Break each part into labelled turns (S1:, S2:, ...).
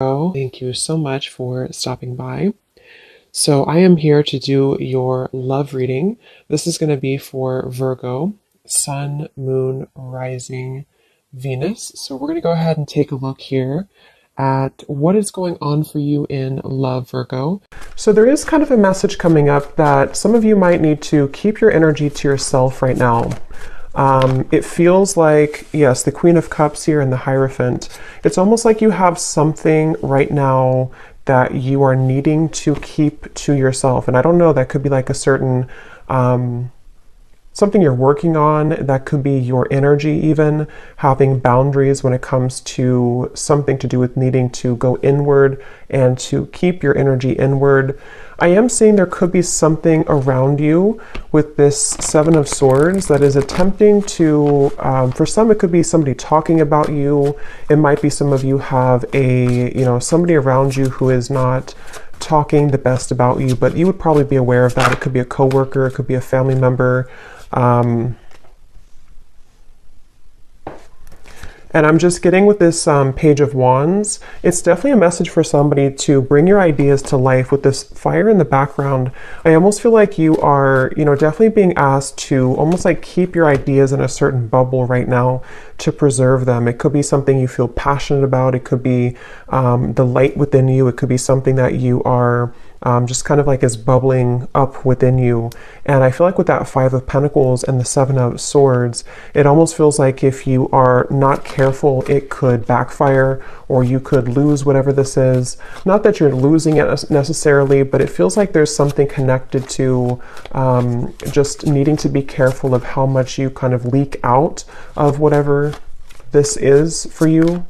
S1: Thank you so much for stopping by. So I am here to do your love reading. This is going to be for Virgo, Sun, Moon, Rising, Venus. So we're going to go ahead and take a look here at what is going on for you in love, Virgo. So there is kind of a message coming up that some of you might need to keep your energy to yourself right now. It feels like, yes, the Queen of Cups here and the Hierophant. It's almost like you have something right now that you are needing to keep to yourself. And I don't know, that could be like a certain, something you're working on. That could be your energy even, having boundaries when it comes to something to do with needing to go inward and to keep your energy inward. I am seeing there could be something around you with this Seven of Swords that is attempting to, for some it could be somebody talking about you. It might be some of you have somebody around you who is not talking the best about you, but you would probably be aware of that. It could be a coworker, it could be a family member. And I'm just getting with this Page of Wands. It's definitely a message for somebody to bring your ideas to life with this fire in the background. I almost feel like you are, definitely being asked to almost like keep your ideas in a certain bubble right now to preserve them. It could be something you feel passionate about. It could be the light within you. It could be something that you are just kind of like is bubbling up within you. And I feel like with that Five of Pentacles and the Seven of Swords, it almost feels like if you are not careful, it could backfire or you could lose whatever this is. Not that you're losing it necessarily, but it feels like there's something connected to just needing to be careful of how much you kind of leak out of whatever this is for you.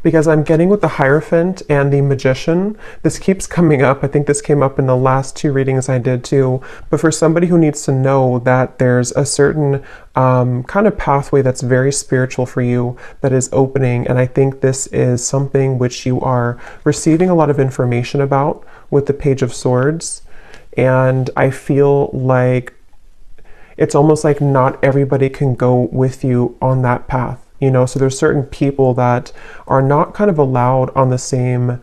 S1: Because I'm getting with the Hierophant and the Magician, this keeps coming up. I think this came up in the last two readings I did too. But for somebody who needs to know that there's a certain kind of pathway that's very spiritual for you that is opening. And I think this is something which you are receiving a lot of information about with the Page of Swords. And I feel like it's almost like not everybody can go with you on that path. So there's certain people that are not kind of allowed on the same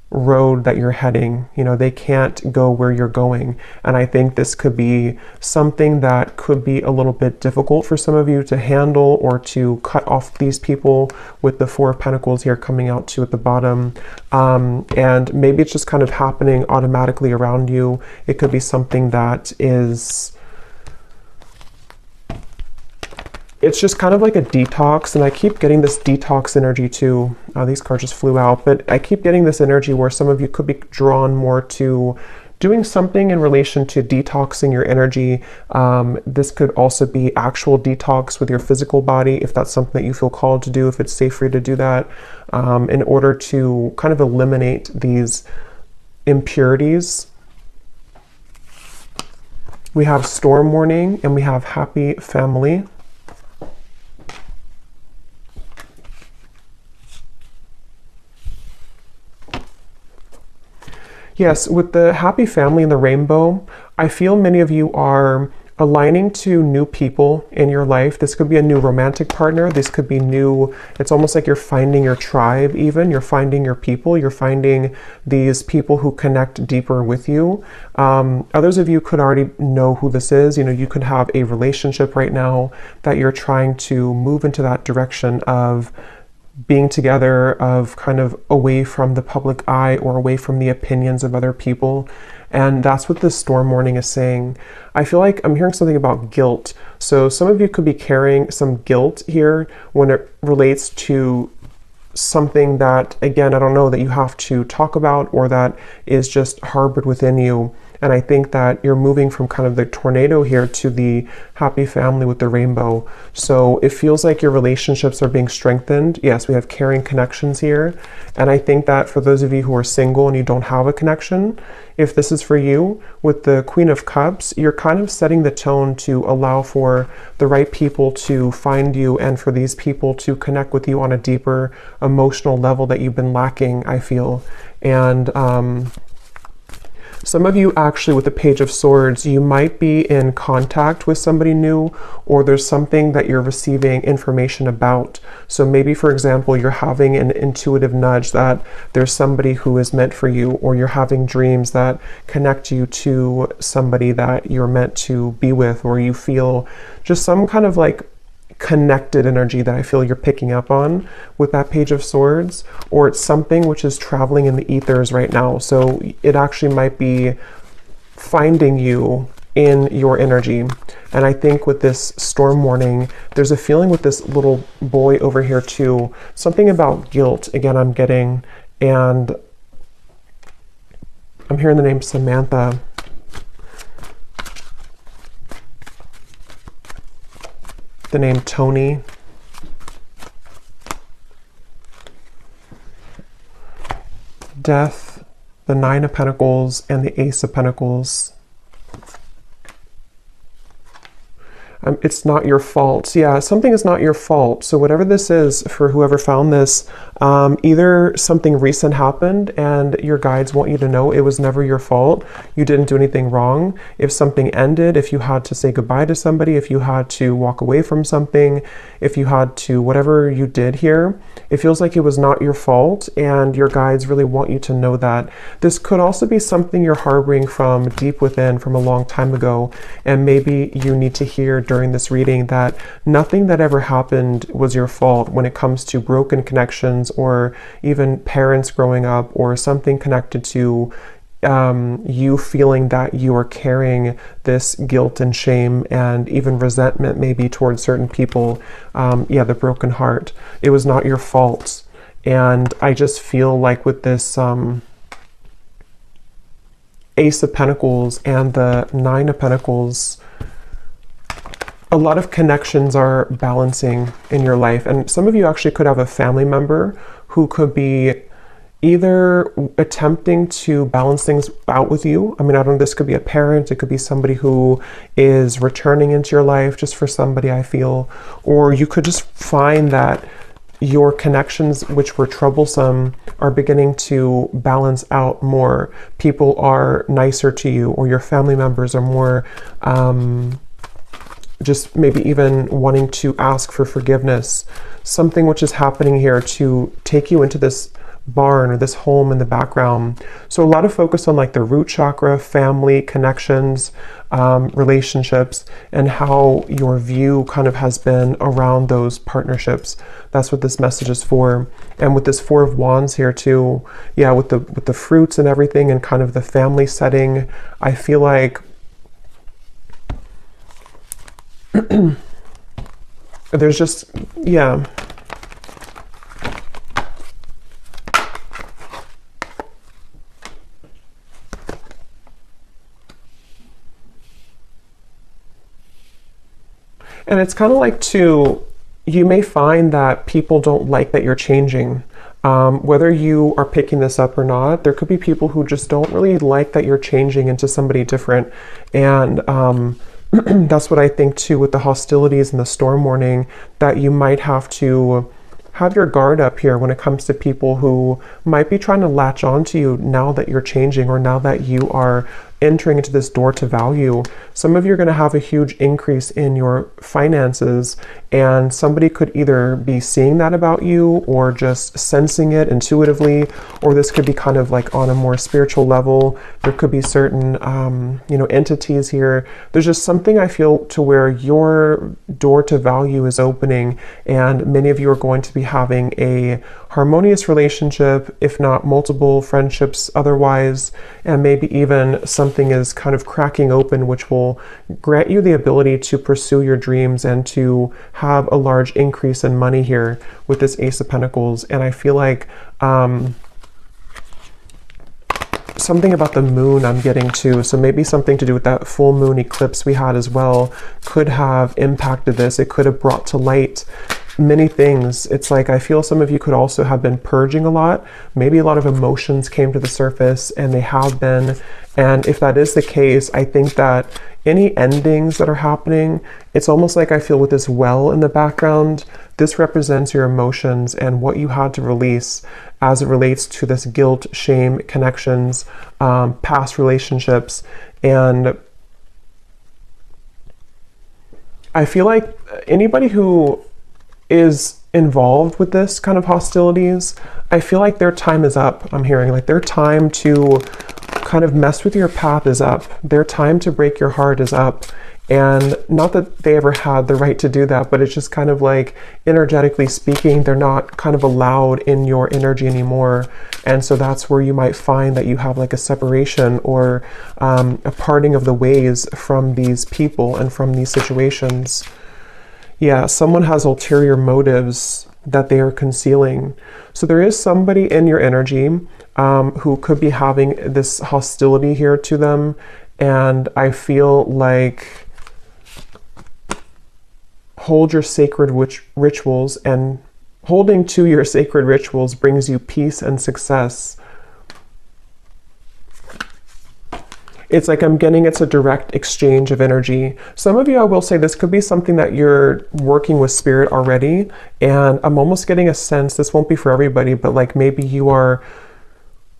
S1: road that you're heading. They can't go where you're going. And I think this could be something that could be a little bit difficult for some of you to handle or to cut off these people with the Four of Pentacles here coming out too at the bottom. And maybe it's just kind of happening automatically around you. It could be something that is... It's just kind of like a detox, and I keep getting this detox energy too. These cards just flew out, but I keep getting this energy where some of you could be drawn more to doing something in relation to detoxing your energy. This could also be actual detox with your physical body, if that's something that you feel called to do, if it's safe for you to do that, in order to kind of eliminate these impurities. We have Storm Warning and we have Happy Family. Yes, with the Happy Family and the Rainbow, I feel many of you are aligning to new people in your life. This could be a new romantic partner. This could be new. It's almost like you're finding your tribe even. You're finding your people. You're finding these people who connect deeper with you. Others of you could already know who this is. You could have a relationship right now that you're trying to move into that direction of being together, of kind of away from the public eye or away from the opinions of other people. And that's what this Storm Warning is saying. I feel like I'm hearing something about guilt. So some of you could be carrying some guilt here when it relates to something that, again, I don't know, that you have to talk about or that is just harbored within you. And I think that you're moving from kind of the tornado here to the Happy Family with the Rainbow. So it feels like your relationships are being strengthened. Yes, we have caring connections here. And I think that for those of you who are single and you don't have a connection, if this is for you, with the Queen of Cups, you're kind of setting the tone to allow for the right people to find you and for these people to connect with you on a deeper emotional level that you've been lacking, I feel. And Some of you actually with the Page of Swords, you might be in contact with somebody new, or there's something that you're receiving information about. So maybe, for example, you're having an intuitive nudge that there's somebody who is meant for you, or you're having dreams that connect you to somebody that you're meant to be with, or you feel just some kind of like connected energy that I feel you're picking up on with that Page of Swords, or it's something which is traveling in the ethers right now. So it actually might be finding you in your energy. And I think with this storm warning, there's a feeling with this little boy over here too, something about guilt, again, I'm getting, and I'm hearing the name Samantha. The name Tony. Death, the Nine of Pentacles, and the Ace of Pentacles. It's not your fault. Yeah, something is not your fault. So whatever this is, for whoever found this, either something recent happened and your guides want you to know it was never your fault. You didn't do anything wrong. If something ended, if you had to say goodbye to somebody, if you had to walk away from something, if you had to, whatever you did here, it feels like it was not your fault, and your guides really want you to know that. This could also be something you're harboring from deep within from a long time ago, and maybe you need to hear during this reading that nothing that ever happened was your fault when it comes to broken connections, or even parents growing up, or something connected to you feeling that you are carrying this guilt and shame and even resentment maybe towards certain people. Yeah, the broken heart. It was not your fault. And I just feel like with this Ace of Pentacles and the Nine of Pentacles, a lot of connections are balancing in your life. And some of you actually could have a family member who could be either attempting to balance things out with you. I mean, I don't know, this could be a parent, it could be somebody who is returning into your life just for somebody, I feel, or you could just find that your connections, which were troublesome, are beginning to balance out more. People are nicer to you, or your family members are more just maybe even wanting to ask for forgiveness. Something which is happening here to take you into this barn or this home in the background. So a lot of focus on like the root chakra, family, connections, relationships, and how your view kind of has been around those partnerships. That's what this message is for. And with this Four of Wands here too, yeah, with the fruits and everything, and kind of the family setting, I feel like there's just, yeah. And it's kind of like too, you may find that people don't like that you're changing. Whether you are picking this up or not, there could be people who just don't really like that you're changing into somebody different. And that's what I think too with the hostilities and the storm warning, that you might have to have your guard up here when it comes to people who might be trying to latch on to you now that you're changing, or now that you are entering into this door to value. Some of you are going to have a huge increase in your finances, and somebody could either be seeing that about you or just sensing it intuitively, or this could be kind of like on a more spiritual level. There could be certain entities here. There's just something I feel to where your door to value is opening, and many of you are going to be having a harmonious relationship, if not multiple friendships otherwise, and maybe even something is kind of cracking open, which will grant you the ability to pursue your dreams and to have a large increase in money here with this Ace of Pentacles. And I feel like something about the moon I'm getting too, so maybe something to do with that full moon eclipse we had as well could have impacted this. It could have brought to light many things. It's like I feel some of you could also have been purging a lot. Maybe a lot of emotions came to the surface, and they have been. And if that is the case, I think that any endings that are happening, it's almost like I feel with this well in the background this represents your emotions and what you had to release as it relates to this guilt, shame, connections, past relationships. And I feel like anybody who is involved with this kind of hostilities, I feel like their time is up. I'm hearing like their time to kind of mess with your path is up. Their time to break your heart is up. And not that they ever had the right to do that, but it's just kind of like, energetically speaking, they're not kind of allowed in your energy anymore. And so that's where you might find that you have like a separation or a parting of the ways from these people and from these situations. Yeah, someone has ulterior motives that they are concealing. So there is somebody in your energy who could be having this hostility here to them. And I feel like hold your sacred rituals, and holding to your sacred rituals brings you peace and success. It's like I'm getting it's a direct exchange of energy. Some of you, I will say, this could be something that you're working with spirit already, and I'm almost getting a sense, this won't be for everybody, but like maybe you are,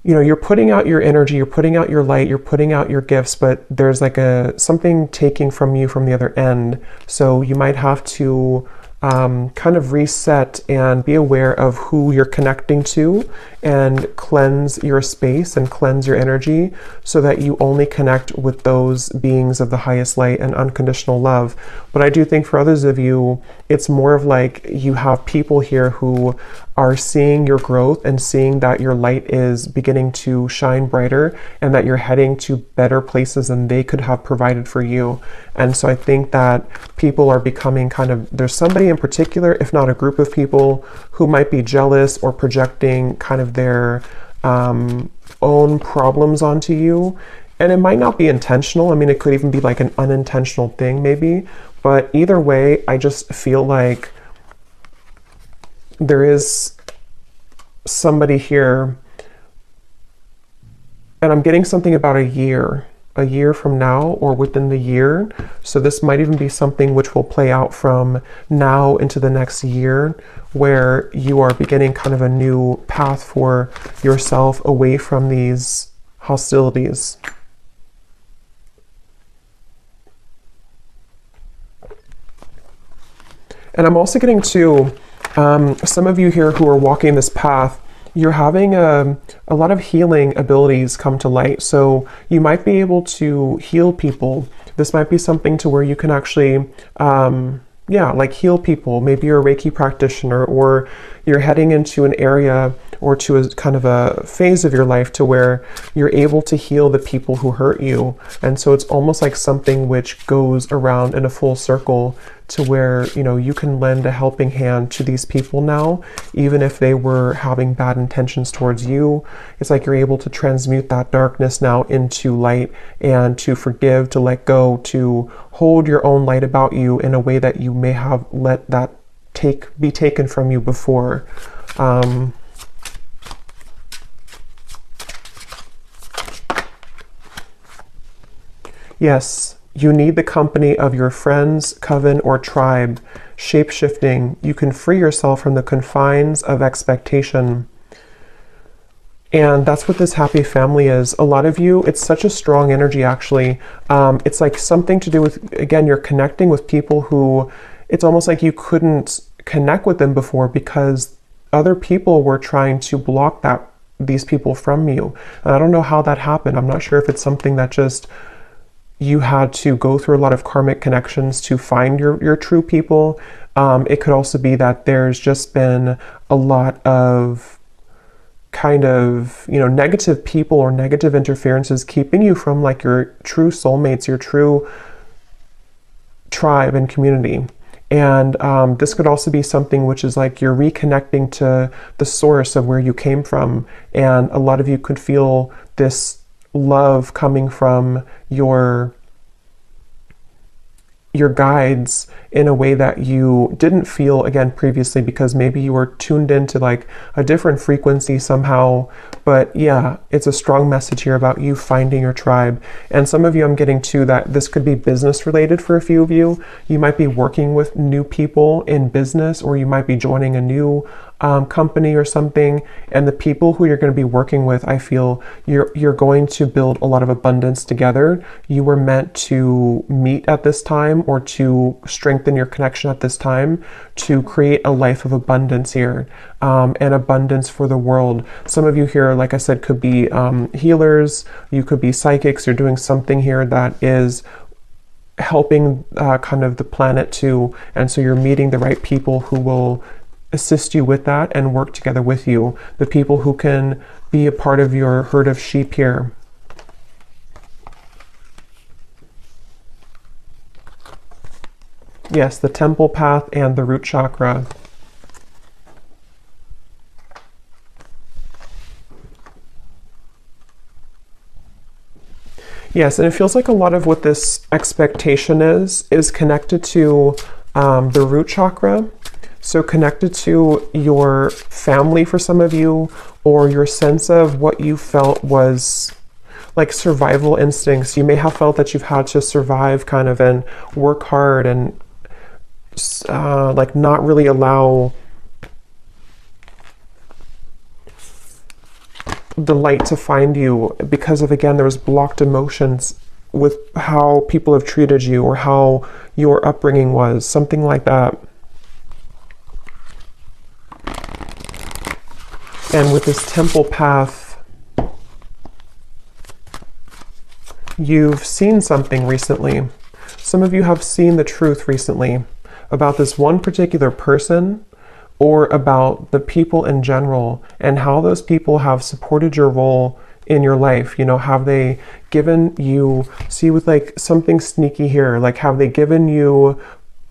S1: you know, you're putting out your energy, you're putting out your light, you're putting out your gifts, but there's like something taking from you from the other end. So you might have to kind of reset and be aware of who you're connecting to and cleanse your space and cleanse your energy so that you only connect with those beings of the highest light and unconditional love. But I do think for others of you, it's more of like you have people here who are seeing your growth and seeing that your light is beginning to shine brighter and that you're heading to better places than they could have provided for you. And so I think that people are becoming kind of, there's somebody in particular, if not a group of people, who might be jealous or projecting kind of their own problems onto you. And it might not be intentional. I mean, it could even be like an unintentional thing maybe. But either way, I just feel like there is somebody here, and I'm getting something about a year from now or within the year. So this might even be something which will play out from now into the next year, where you are beginning kind of a new path for yourself away from these hostilities. And I'm also getting to some of you here who are walking this path, you're having a lot of healing abilities come to light. So you might be able to heal people. This might be something to where you can actually, like heal people. Maybe you're a Reiki practitioner, or you're heading into an area or to a kind of a phase of your life to where you're able to heal the people who hurt you. And so it's almost like something which goes around in a full circle to where, you know, you can lend a helping hand to these people now, even if they were having bad intentions towards you. It's like you're able to transmute that darkness now into light, and to forgive, to let go, to hold your own light about you in a way that you may have let that be taken from you before. Yes, you need the company of your friends, coven, or tribe. Shape-shifting, you can free yourself from the confines of expectation. And that's what this happy family is. A lot of you, it's such a strong energy actually. It's like something to do with, again, you're connecting with people who, it's almost like you couldn't connect with them before because other people were trying to block these people from you. And I don't know how that happened. I'm not sure if it's something that just you had to go through a lot of karmic connections to find your true people. It could also be that there's just been a lot of kind of, you know, negative people or negative interferences keeping you from like your true soulmates, your true tribe and community. And this could also be something which is like you're reconnecting to the source of where you came from. And a lot of you could feel this love coming from your your guides in a way that you didn't feel, again, previously, because maybe you were tuned into like a different frequency somehow. But yeah, it's a strong message here about you finding your tribe. And some of you, I'm getting to that this could be business related for a few of you. You might be working with new people in business, or you might be joining a new company or something, and the people who you're going to be working with, I feel you're going to build a lot of abundance together. You were meant to meet at this time, or to strengthen your connection at this time, to create a life of abundance here, and abundance for the world. Some of you here, like I said, could be healers, you could be psychics. You're doing something here that is helping kind of the planet too, and so you're meeting the right people who will assist you with that and work together with you, the people who can be a part of your herd of sheep here. Yes, the temple path and the root chakra. Yes, and it feels like a lot of what this expectation is connected to the root chakra. So connected to your family for some of you, or your sense of what you felt was like survival instincts. You may have felt that you've had to survive kind of and work hard and like not really allow the light to find you because of, again, there was blocked emotions with how people have treated you or how your upbringing was, something like that. And with this temple path, you've seen something recently. Some of you have seen the truth recently about this one particular person, or about the people in general, and how those people have supported your role in your life. You know, have they given you, see with like something sneaky here, like have they given you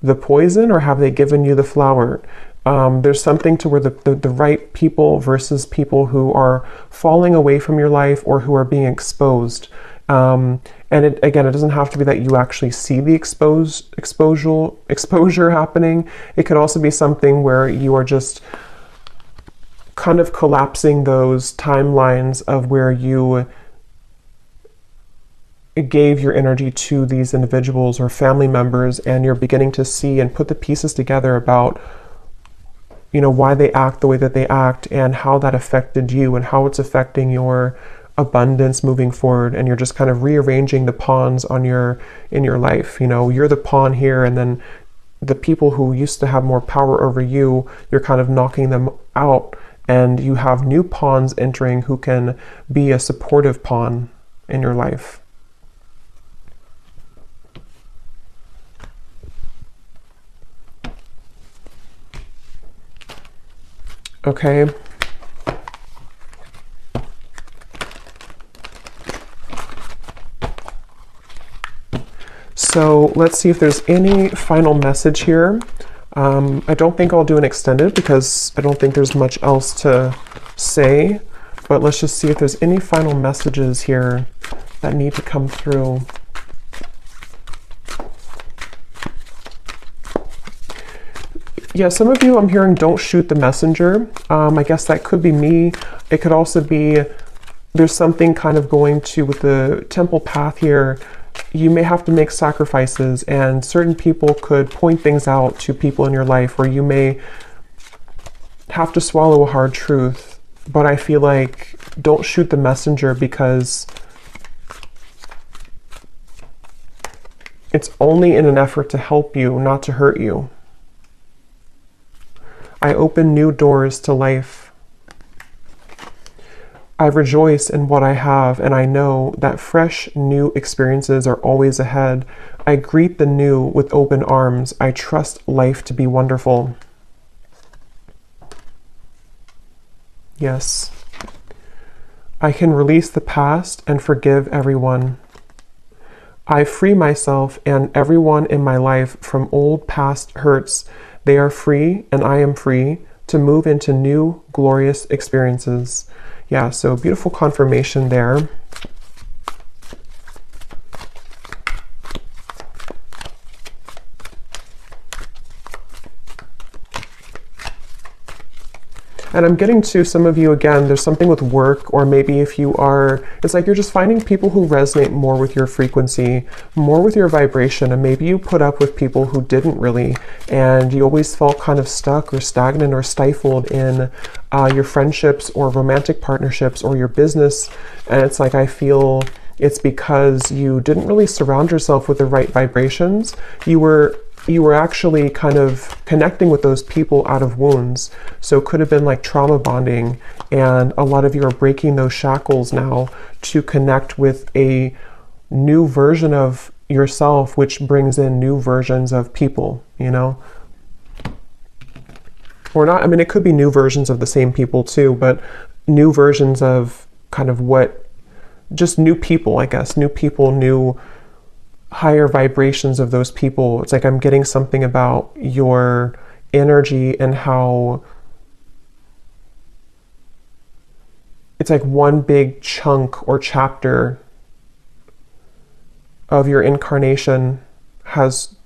S1: the poison or have they given you the flower? There's something to where the right people versus people who are falling away from your life or who are being exposed. And it doesn't have to be that you actually see the exposure happening. It could also be something where you are just kind of collapsing those timelines of where you gave your energy to these individuals or family members, and you're beginning to see and put the pieces together about, you know, why they act the way that they act and how that affected you and how it's affecting your abundance moving forward. And you're just kind of rearranging the pawns in your life. You know, you're the pawn here, and then the people who used to have more power over you, you're kind of knocking them out, and you have new pawns entering who can be a supportive pawn in your life. Okay. So let's see if there's any final message here. I don't think I'll do an extended because I don't think there's much else to say, but let's just see if there's any final messages here that need to come through. Yeah, some of you I'm hearing don't shoot the messenger. I guess that could be me. It could also be there's something kind of going to with the temple path here. You may have to make sacrifices, and certain people could point things out to people in your life, or you may have to swallow a hard truth. But I feel like don't shoot the messenger, because it's only in an effort to help you, not to hurt you. I open new doors to life. I rejoice in what I have, and I know that fresh, new experiences are always ahead. I greet the new with open arms. I trust life to be wonderful. Yes. I can release the past and forgive everyone. I free myself and everyone in my life from old past hurts. They are free, and I am free to move into new, glorious experiences. Yeah, so beautiful confirmation there. And I'm getting to some of you again, there's something with work, or maybe if you are, it's like you're just finding people who resonate more with your frequency, more with your vibration. And maybe you put up with people who didn't really, and you always felt kind of stuck or stagnant or stifled in your friendships or romantic partnerships or your business. And it's like, I feel it's because you didn't really surround yourself with the right vibrations. You were actually kind of connecting with those people out of wounds. So it could have been like trauma bonding, and a lot of you are breaking those shackles now to connect with a new version of yourself, which brings in new versions of people, you know? Or not, I mean, it could be new versions of the same people too, but new versions of kind of what, just new people, I guess, new people, new higher vibrations of those people. It's like I'm getting something about your energy and how it's like one big chunk or chapter of your incarnation has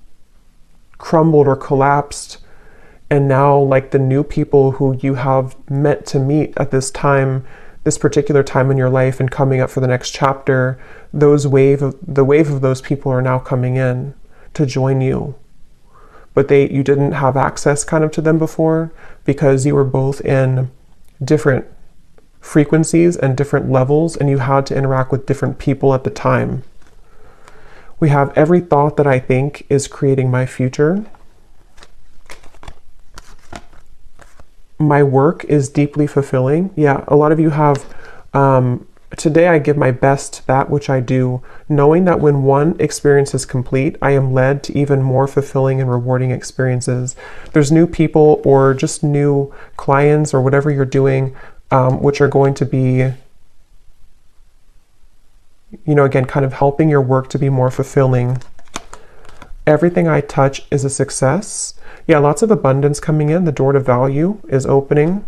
S1: crumbled or collapsed. And now, like, the new people who you have meant to meet at this time, this particular time in your life and coming up for the next chapter, the wave of those people are now coming in to join you. But you didn't have access kind of to them before because you were both in different frequencies and different levels, and you had to interact with different people at the time. We have every thought that I think is creating my future. My work is deeply fulfilling. Yeah, a lot of you have, today I give my best to that which I do, knowing that when one experience is complete, I am led to even more fulfilling and rewarding experiences. There's new people or just new clients or whatever you're doing, which are going to be, you know, again, kind of helping your work to be more fulfilling. Everything I touch is a success. Yeah, lots of abundance coming in. The door to value is opening.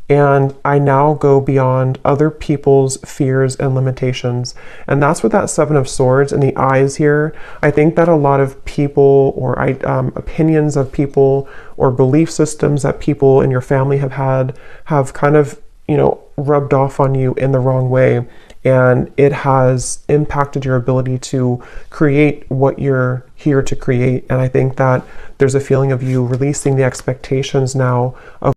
S1: And I now go beyond other people's fears and limitations. And that's what that Seven of Swords and the eyes here. I think that a lot of people or opinions of people or belief systems that people in your family have had have kind of, you know, rubbed off on you in the wrong way. And it has impacted your ability to create what you're here to create. And I think that there's a feeling of you releasing the expectations now of